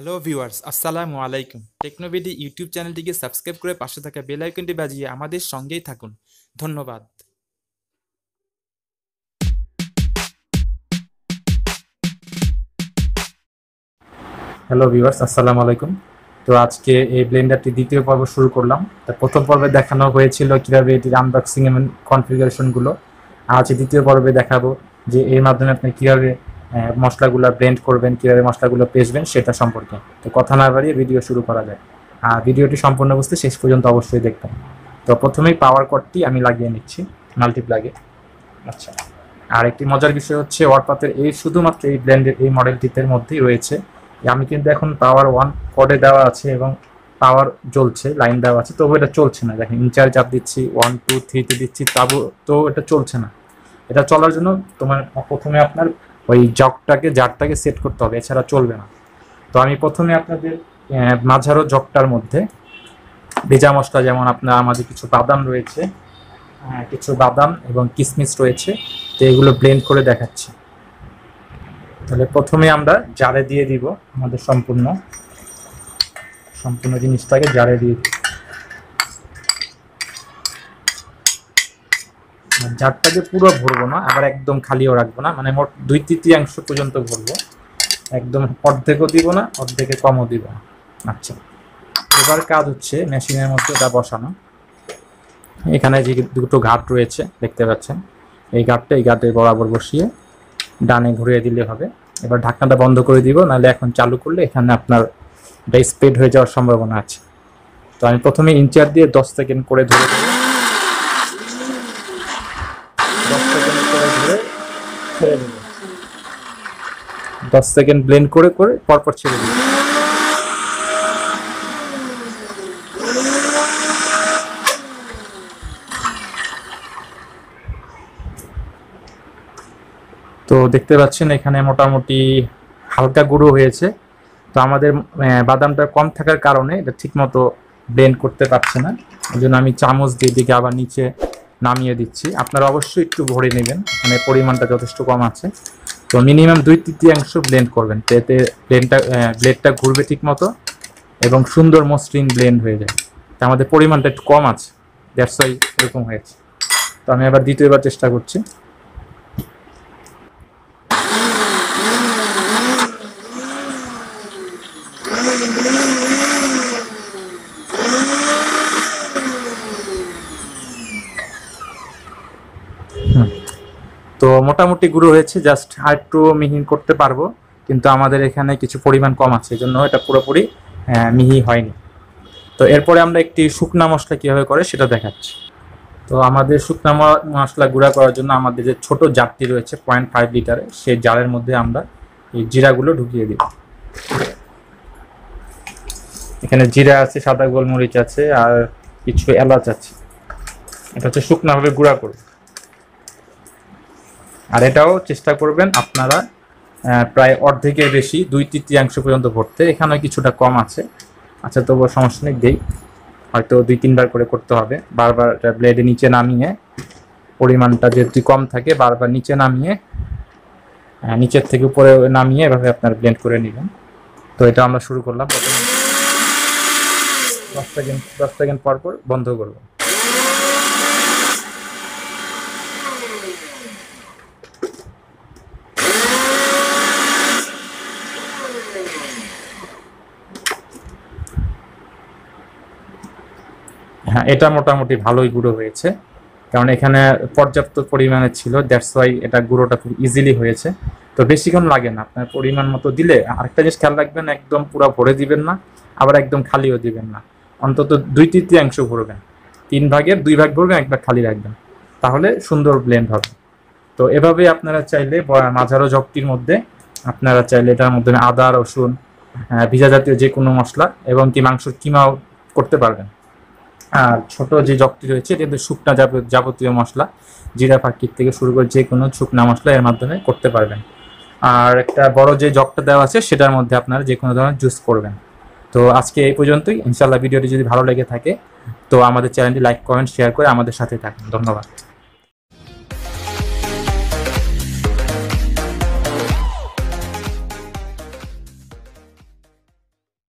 Hello viewers, আসসালামু আলাইকুম। টেকনোবিডি YouTube চ্যানেলটিকে সাবস্ক্রাইব করে পাশে থাকা বেল আইকনটি বাজিয়ে আমাদের সঙ্গেই থাকুন। ধন্যবাদ। হ্যালো ভিউয়ার্স, আসসালামু আলাইকুম। তো আজকে এই ব্লেন্ডারটি দ্বিতীয় পর্ব শুরু করলাম। তো প্রথম পর্বে দেখানো হয়েছিল কীভাবে এটির আনবক্সিং এবং কনফিগারেশনগুলো। আজ দ্বিতীয় পর্বে দেখাবো যে এর মাধ্যমে আপনি কীভাবে মশলাগুলো ব্লেন্ড করবেন, কীভাবে মশলাগুলো পেষবেন সেটা সম্পর্কে। তো কথা না বাড়িয়ে ভিডিও শুরু করা যায়। আর ভিডিওটি সম্পূর্ণ বুঝতে শেষ পর্যন্ত অবশ্যই দেখবেন। তো প্রথমেই পাওয়ার কর্ডটি আমি লাগিয়ে নিচ্ছি মাল্টিপ্লাগে। আচ্ছা, আর একটি মজার বিষয় হচ্ছে ওয়ারপাতের শুধুমাত্র এই ব্লেন্ডের এই মডেলটিতে মধ্যেই রয়েছে। আমি কিন্তু এখন পাওয়ার 1 কোডে দেওয়া আছে এবং পাওয়ার জ্বলছে, লাইন দেওয়া আছে, তবু এটা চলছে না। দেখেন ইনচার্জ চাপ দিচ্ছি, 1 2 3 দিচ্ছি, তো এটা চলছে না। এটা চলার জন্য তোমার প্রথমে আপনার ওই জারটাকে সেট করতে হবে, এছাড়া চলবে না। তো আমি প্রথমে আপনাদের মাঝারো জগটার মধ্যে ভেজা মশলা, যেমন আমাদের কিছু বাদাম রয়েছে, কিছু বাদাম এবং কিশমিশ রয়েছে, তো এগুলো ব্লেন্ড করে দেখাচ্ছি। তাহলে প্রথমে আমরা জারে দিয়ে দিব আমাদের সম্পূর্ণ জিনিসটাকে জারে দিয়ে দিব। জারটাকে পুরো ভরবো না, আবার একদম খালিও রাখবো না, মানে মোট 2/3 পর্যন্ত ভরবো। একদম অর্ধেকও দিব না, অর্ধেকে কমও দিব না। আচ্ছা, এবার কাজ হচ্ছে মেশিনের মধ্যে এটা বসানো। এখানে যে দুটো ঘাট রয়েছে দেখতে পাচ্ছেন, এই ঘাটের বরাবর বসিয়ে ডানে ঘুরিয়ে দিলে হবে। এবার ঢাকনাটা বন্ধ করে দিব, নাহলে এখন চালু করলে এখানে আপনার স্প্রেড হয়ে যাওয়ার সম্ভাবনা আছে। তো আমি প্রথমে ইনচার দিয়ে 10 সেকেন্ড করে ধরে দেবো, 10 সেকেন্ড করে ধরে ছেড়ে দেবো, 10 সেকেন্ড ব্লেন্ড করে করে পরপর ছেড়ে দেবো। তো দেখতে পাচ্ছেন এখানে মোটামুটি হালকা গুঁড়ো হয়েছে। তো আমাদের বাদামটা কম থাকার কারণে এটা ঠিকমতো ব্লেন্ড করতে পারছে না, ওই জন্য আমি চামচ দিয়ে দিকে আবার নিচে নামিয়ে দিচ্ছি। আপনারা অবশ্যই একটু ভরে নেবেন, মানে পরিমাণটা যথেষ্ট কম আছে। তো মিনিমাম 2/3 ব্লেন্ড করবেন, এতে ব্লেডটা ঘুরবে ঠিকমতো এবং সুন্দর মসৃণ ব্লেন্ড হয়ে যায়। তো আমাদের পরিমাণটা একটু কম আছে, দ্যাটস ওয়াই এরকম হয়েছে। তো আমি আবার দ্বিতীয়বার চেষ্টা করছি। তো মোটামুটি গুঁড়ো হয়েছে, জাস্ট আর একটু মিহি করতে পারবো, কিন্তু আমাদের এখানে কিছু পরিমাণ কম আছে, এই জন্য এটা পুরোপুরি মিহি হয়নি। তো এরপরে আমরা একটি শুকনা মশলা কীভাবে করে সেটা দেখাচ্ছি। তো আমাদের শুকনা মশলা গুঁড়া করার জন্য আমাদের যে ছোট জারটি রয়েছে 0.5 লিটারে, সেই জারের মধ্যে আমরা এই জিরাগুলো ঢুকিয়ে দিব। এখানে জিরা আছে, সাদা গোলমরিচ আছে, আর কিছু এলাচ আছে। এটা হচ্ছে শুকনাভাবে গুঁড়া করব। আর এটাও চেষ্টা করবেন আপনারা প্রায় অর্ধেকের বেশি, 2/3 পর্যন্ত ভরতে। এখানে কিছুটা কম আছে, আচ্ছা তবুও সমস্যা নেই, দেই হয়তো 2-3 বার করে করতে হবে। বারবার ব্লেডে নিচে নামিয়ে, পরিমাণটা যেহেতু কম থাকে, বারবার নিচে নামিয়ে, নিচের থেকে উপরে নামিয়ে এভাবে আপনার ব্লেন্ড করে নেবেন। তো এটা আমরা শুরু করলাম। প্রথমে 10 সেকেন্ড পর পর বন্ধ করব। হ্যাঁ, এটা মোটামুটি ভালোই গুঁড়ো হয়েছে, কারণ এখানে পর্যাপ্ত পরিমাণে ছিল, দ্যাটস ওয়াই এটা গুঁড়োটা খুব ইজিলি হয়েছে। তো বেশিক্ষণ লাগে না, আপনার পরিমাণ মতো দিলে। আরেকটা জিনিস খেয়াল রাখবেন, একদম পুরো ভরে দিবেন না, আবার একদম খালিও দিবেন না, অন্তত 2/3 ভরবেন। 3 ভাগের 2 ভাগ ভরবেন, 1 ভাগ খালি রাখবেন, তাহলে সুন্দর ব্লেন্ড হবে। তো এভাবে আপনারা চাইলে মাঝারো জগটির মধ্যে আপনারা চাইলে এটার মধ্যে আদা, রসুন, ভিজা জাতীয় যে কোনো মশলা এবং কি মাংসের কিমাও করতে পারবেন। আর ছোট যে জগটি রয়েছে এটা কিন্তু শুকনা যাবতীয় মশলা, জিরা ফাঁকির থেকে শুরু করে যে কোনো শুকনা মশলা এর মাধ্যমে করতে পারবেন। আর একটা বড় যে জগটা দেওয়া আছে সেটার মধ্যে আপনারা যে কোনো ধরনের জুস করবেন। তো আজকে এই পর্যন্তই। ইনশাআল্লাহ ভিডিওটি যদি ভালো লেগে থাকে তো আমাদের চ্যানেলটি লাইক, কমেন্ট, শেয়ার করে আমাদের সাথে থাকুন। ধন্যবাদ।